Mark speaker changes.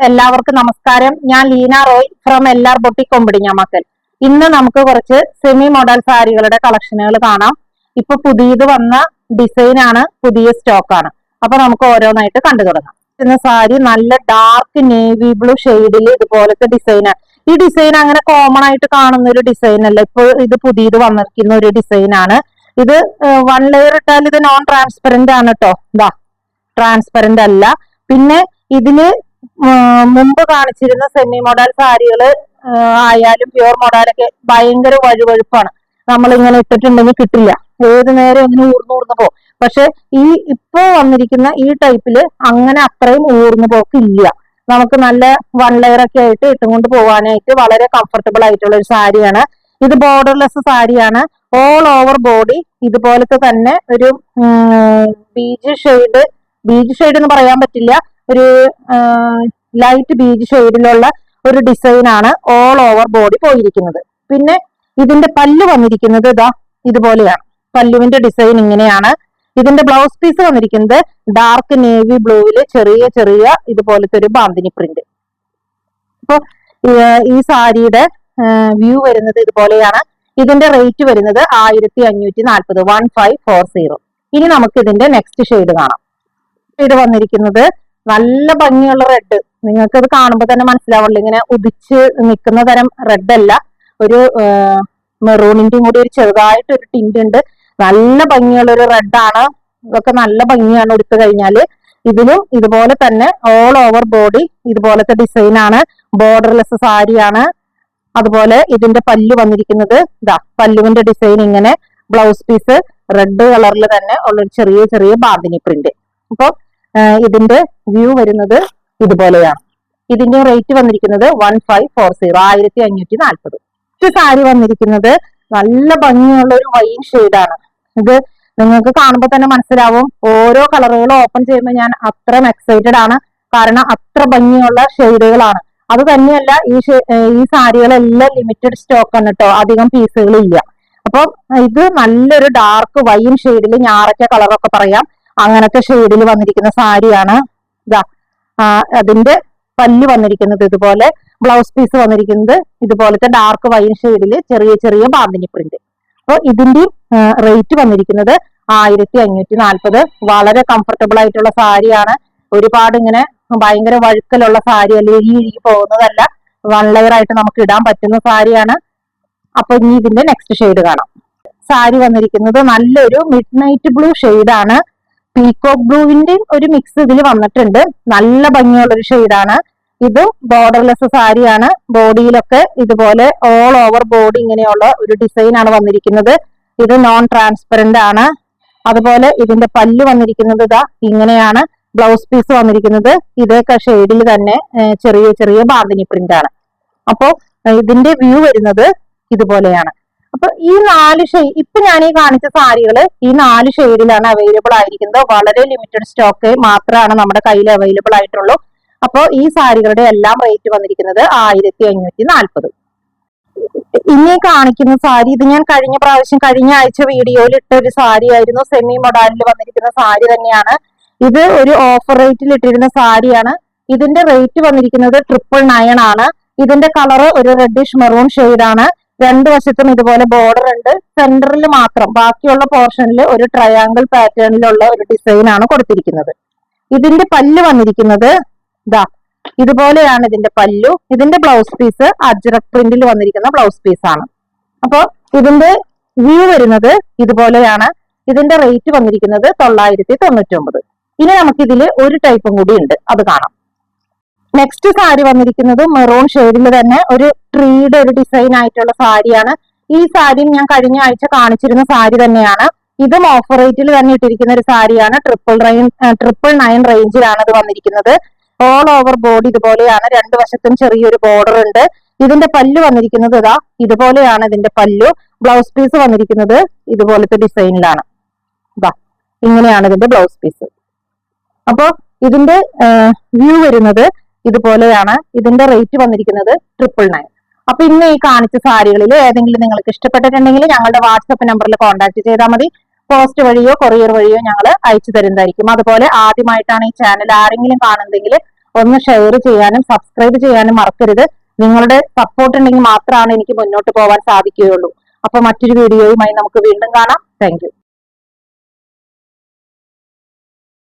Speaker 1: എല്ലാവർക്കും നമസ്കാരം. ഞാൻ Leena Roy from LR boutique Kombidinjamakkal. ഇന്ന് നമുക്ക് കുറച്ച് സെമി മോഡൽ സാരികളുടെ കളക്ഷനുകൾ കാണാം. ഇപ്പൊ പുതിയത് വന്ന ഡിസൈൻ ആണ്, പുതിയ സ്റ്റോക്ക് ആണ്. അപ്പൊ നമുക്ക് ഓരോന്നായിട്ട് കണ്ടു തുടങ്ങാം. ഇന്ന് സാരി നല്ല ഡാർക്ക് നേവി ബ്ലൂ ഷെയ്ഡിൽ ഇതുപോലത്തെ ഡിസൈനാണ്. ഈ ഡിസൈൻ അങ്ങനെ കോമൺ ആയിട്ട് കാണുന്ന ഒരു ഡിസൈൻ അല്ല, ഇപ്പൊ ഇത് പുതിയത് വന്നിരിക്കുന്ന ഒരു ഡിസൈൻ ആണ്. ഇത് വൺ ലെയർ ഇട്ടാൽ ഇത് നോൺ ട്രാൻസ്പെറന്റ് ആണ് കേട്ടോ. ഇതാ ട്രാൻസ്പെറന്റ് അല്ല. പിന്നെ ഇതില് മുമ്പ് കാണിച്ചിരുന്ന സെമി മോഡൽ സാരികള് ആയാലും പ്യുവർ മോഡലൊക്കെ ഭയങ്കര വഴുവഴുപ്പാണ്. നമ്മളിങ്ങനെ ഇട്ടിട്ടുണ്ടെങ്കിൽ കിട്ടില്ല, ഏത് നേരം ഇങ്ങനെ ഊർന്നു പോകും. പക്ഷെ ഈ ഇപ്പൊ വന്നിരിക്കുന്ന ഈ ടൈപ്പില് അങ്ങനെ അത്രയും ഊർന്നു പോക്കില്ല. നമുക്ക് നല്ല വൺ ലെയർ ഒക്കെ ആയിട്ട് ഇട്ടുകൊണ്ട് പോകാനായിട്ട് വളരെ കംഫർട്ടബിൾ ആയിട്ടുള്ള ഒരു സാരിയാണ് ഇത്. ബോർഡർലെസ് സാരിയാണ്. ഓൾ ഓവർ ബോഡി ഇതുപോലത്തെ തന്നെ ഒരു ബീജ് ഷെയ്ഡ് എന്ന് പറയാൻ പറ്റില്ല, ഒരു ലൈറ്റ് ബീജ് ഷെയ്ഡിലുള്ള ഒരു ഡിസൈൻ ആണ് ഓൾ ഓവർ ബോഡി പോയിരിക്കുന്നത്. പിന്നെ ഇതിന്റെ പല്ല് വന്നിരിക്കുന്നത് ഇതാ ഇതുപോലെയാണ്. പല്ലുവിന്റെ ഡിസൈൻ ഇങ്ങനെയാണ്. ഇതിന്റെ ബ്ലൗസ് പീസ് വന്നിരിക്കുന്നത് ഡാർക്ക് നേവി ബ്ലൂവില് ചെറിയ ചെറിയ ഇതുപോലത്തെ ഒരു ബാന്തിനി പ്രിന്റ്. അപ്പൊ ഈ സാരിയുടെ വ്യൂ വരുന്നത് ഇതുപോലെയാണ്. ഇതിന്റെ റേറ്റ് വരുന്നത് 1540, 1540. ഇനി നമുക്ക് ഇതിന്റെ നെക്സ്റ്റ് ഷെയ്ഡ് കാണാം. ഷെയ്ഡ് വന്നിരിക്കുന്നത് നല്ല ഭംഗിയുള്ള റെഡ്. നിങ്ങൾക്ക് ഇത് കാണുമ്പോൾ തന്നെ മനസ്സിലാവുള്ളൂ, ഇങ്ങനെ ഉദിച്ച് നിൽക്കുന്ന തരം റെഡ് അല്ല, ഒരു മെറൂണിന്റെയും കൂടി ഒരു ചെറുതായിട്ട് ഒരു ടിന്റ് ഉണ്ട്. നല്ല ഭംഗിയുള്ള ഒരു റെഡ് ആണ്. ഇതൊക്കെ നല്ല ഭംഗിയാണ് എടുത്തു കഴിഞ്ഞാല്. ഇതിലും ഇതുപോലെ തന്നെ ഓൾ ഓവർ ബോഡി ഇതുപോലത്തെ ഡിസൈൻ ആണ്. ബോർഡർലെസ് സാരിയാണ്. അതുപോലെ ഇതിന്റെ പല്ലു വന്നിരിക്കുന്നത് ഇതാ പല്ലുവിന്റെ ഡിസൈൻ ഇങ്ങനെ. ബ്ലൗസ് പീസ് റെഡ് കളറിൽ തന്നെ ഉള്ളൊരു ചെറിയ ചെറിയ ബാന്തിനി പ്രിന്റ്. അപ്പൊ ഇതിന്റെ വ്യൂ വരുന്നത് ഇതുപോലെയാണ്. ഇതിന്റെ റേറ്റ് വന്നിരിക്കുന്നത് 1540, 1540. ഈ സാരി വന്നിരിക്കുന്നത് നല്ല ഭംഗിയുള്ള ഒരു വൈൻ ഷെയ്ഡാണ്. ഇത് നിങ്ങൾക്ക് കാണുമ്പോൾ തന്നെ മനസ്സിലാവും. ഓരോ കളറുകളും ഓപ്പൺ ചെയ്യുമ്പോൾ ഞാൻ അത്രയും എക്സൈറ്റഡ് ആണ്, കാരണം അത്ര ഭംഗിയുള്ള ഷെയ്ഡുകളാണ്. അത് തന്നെയല്ല, ഈ സാരികളെല്ലാം ലിമിറ്റഡ് സ്റ്റോക്ക് ആണ് കേട്ടോ, അധികം പീസുകൾ ഇല്ല. അപ്പൊ ഇത് നല്ലൊരു ഡാർക്ക് വൈൻ ഷെയ്ഡിൽ, ഞാറയ്ക്ക കളറൊക്കെ പറയാം, അങ്ങനത്തെ ഷെയ്ഡിൽ വന്നിരിക്കുന്ന സാരിയാണ്. ഇതാ അതിന്റെ പല്ല് വന്നിരിക്കുന്നത് ഇതുപോലെ. ബ്ലൗസ് പീസ് വന്നിരിക്കുന്നത് ഇതുപോലത്തെ ഡാർക്ക് വൈൻ ഷെയ്ഡിൽ ചെറിയ ചെറിയ ബാന്തിനി പ്രിന്റ്. അപ്പൊ ഇതിന്റെ റേറ്റ് വന്നിരിക്കുന്നത് 1540. വളരെ കംഫർട്ടബിൾ ആയിട്ടുള്ള സാരിയാണ്. ഒരുപാട് ഇങ്ങനെ ഭയങ്കര വഴുക്കലുള്ള സാരി അല്ല, ഇഴുകി പോകുന്നതല്ല, വൺ ലെയർ ആയിട്ട് നമുക്ക് ഇടാൻ പറ്റുന്ന സാരിയാണ്. അപ്പൊ ഇനി ഇതിന്റെ നെക്സ്റ്റ് ഷെയ്ഡ് കാണാം. സാരി വന്നിരിക്കുന്നത് നല്ലൊരു മിഡ് നൈറ്റ് ബ്ലൂ ഷെയ്ഡാണ്. പീകോക്ക് ബ്ലൂവിന്റെ ഒരു മിക്സ് ഇതിൽ വന്നിട്ടുണ്ട്. നല്ല ഭംഗിയുള്ള ഒരു ഷെയ്ഡാണ്. ഇത് ബോർഡർലെസ് സാരിയാണ്. ബോഡിയിലൊക്കെ ഇതുപോലെ ഓൾ ഓവർ ബോഡി ഇങ്ങനെയുള്ള ഒരു ഡിസൈൻ ആണ് വന്നിരിക്കുന്നത്. ഇത് നോൺ ട്രാൻസ്പെറന്റ് ആണ്. അതുപോലെ ഇതിന്റെ പല്ല് വന്നിരിക്കുന്നത് ഇതാ ഇങ്ങനെയാണ്. ബ്ലൗസ് പീസ് വന്നിരിക്കുന്നത് ഇതേക്കെ ഷെയ്ഡിൽ തന്നെ ചെറിയ ചെറിയ ബാന്തിനി പ്രിന്റ് ആണ്. അപ്പോ ഇതിന്റെ വ്യൂ വരുന്നത് ഇതുപോലെയാണ്. അപ്പൊ ഈ 4 ഷെയ്ഡ്, ഇപ്പൊ ഞാൻ ഈ കാണിച്ച സാരികള് ഈ 4 ഷെയ്ഡിലാണ് അവൈലബിൾ ആയിരിക്കുന്നത്. വളരെ ലിമിറ്റഡ് സ്റ്റോക്ക് മാത്രമാണ് നമ്മുടെ കയ്യിൽ അവൈലബിൾ ആയിട്ടുള്ളൂ. അപ്പോ ഈ സാരികളുടെ എല്ലാം റേറ്റ് വന്നിരിക്കുന്നത് 1540. ഇനി കാണിക്കുന്ന സാരി, ഇത് ഞാൻ കഴിഞ്ഞ ആഴ്ച വീഡിയോയിൽ ഇട്ട ഒരു സാരി ആയിരുന്നു. സെമി മൊഡാലിൽ വന്നിരിക്കുന്ന സാരി തന്നെയാണ്. ഇത് ഒരു ഓഫർ റേറ്റിൽ ഇട്ടിരുന്ന സാരിയാണ്. ഇതിന്റെ റേറ്റ് വന്നിരിക്കുന്നത് 999 ആണ്. ഇതിന്റെ കളർ ഒരു റെഡിഷ് മെറൂൺ ഷെയ്ഡാണ്. രണ്ടു വശത്തും ഇതുപോലെ ബോർഡർ ഉണ്ട്. സെന്ററിൽ മാത്രം, ബാക്കിയുള്ള പോർഷനിൽ ഒരു ട്രയാങ്കിൾ പാറ്റേണിലുള്ള ഒരു ഡിസൈൻ ആണ് കൊടുത്തിരിക്കുന്നത്. ഇതിന്റെ പല്ല് വന്നിരിക്കുന്നത് ഇതാ ഇതുപോലെയാണ്. ഇതിന്റെ പല്ലു. ഇതിന്റെ ബ്ലൗസ് പീസ് അജ്രക് പ്രിന്റിൽ വന്നിരിക്കുന്ന ബ്ലൗസ് പീസ് ആണ്. അപ്പൊ ഇതിന്റെ വ്യൂ വരുന്നത് ഇതുപോലെയാണ്. ഇതിന്റെ റേറ്റ് വന്നിരിക്കുന്നത് 999. ഇനി നമുക്ക് ഇതിൽ ഒരു ടൈപ്പും കൂടി ഉണ്ട്, അത് കാണാം. നെക്സ്റ്റ് സാരി വന്നിരിക്കുന്നത് മെറൂൺ ഷെയ്ഡിൽ തന്നെ ഒരു ട്രീയുടെ ഒരു ഡിസൈൻ ആയിട്ടുള്ള സാരിയാണ്. ഈ സാരിയും ഞാൻ കഴിഞ്ഞ ആഴ്ച കാണിച്ചിരുന്ന സാരി തന്നെയാണ്. ഇതും ഓഫർ റേറ്റിൽ തന്നെ ഇട്ടിരിക്കുന്ന ഒരു സാരിയാണ്. 999 റേഞ്ചിലാണ് ഇത് വന്നിരിക്കുന്നത്. ഓൾ ഓവർ ബോഡി ഇതുപോലെയാണ്. രണ്ടു വശത്തും ചെറിയൊരു ബോർഡർ ഉണ്ട്. ഇതിന്റെ പല്ല് വന്നിരിക്കുന്നത് ഇതാ ഇതുപോലെയാണ്. ഇതിന്റെ പല്ലു. ബ്ലൗസ് പീസ് വന്നിരിക്കുന്നത് ഇതുപോലത്തെ ഡിസൈനിലാണ്. ഇതാ ഇങ്ങനെയാണ് ഇതിന്റെ ബ്ലൗസ് പീസ്. അപ്പോ ഇതിന്റെ വ്യൂ വരുന്നത് ഇതുപോലെയാണ്. ഇതിന്റെ റേറ്റ് വന്നിരിക്കുന്നത് 999. അപ്പൊ ഇന്ന് ഈ കാണിച്ച സാരികളിൽ ഏതെങ്കിലും നിങ്ങൾക്ക് ഇഷ്ടപ്പെട്ടിട്ടുണ്ടെങ്കിൽ ഞങ്ങളുടെ വാട്സപ്പ് നമ്പറിൽ കോൺടാക്ട് ചെയ്താൽ മതി. പോസ്റ്റ് വഴിയോ കൊറിയർ വഴിയോ ഞങ്ങൾ അയച്ചു തരുന്നതായിരിക്കും. അതുപോലെ ആദ്യമായിട്ടാണ് ഈ ചാനൽ ആരെങ്കിലും കാണുന്നതെങ്കിൽ ഒന്ന് ഷെയർ ചെയ്യാനും സബ്സ്ക്രൈബ് ചെയ്യാനും മറക്കരുത്. നിങ്ങളുടെ സപ്പോർട്ട് ഉണ്ടെങ്കിൽ മാത്രമാണ് എനിക്ക് മുന്നോട്ട് പോകാൻ സാധിക്കുകയുള്ളൂ. അപ്പൊ മറ്റൊരു വീഡിയോയുമായി നമുക്ക് വീണ്ടും കാണാം. Thank you.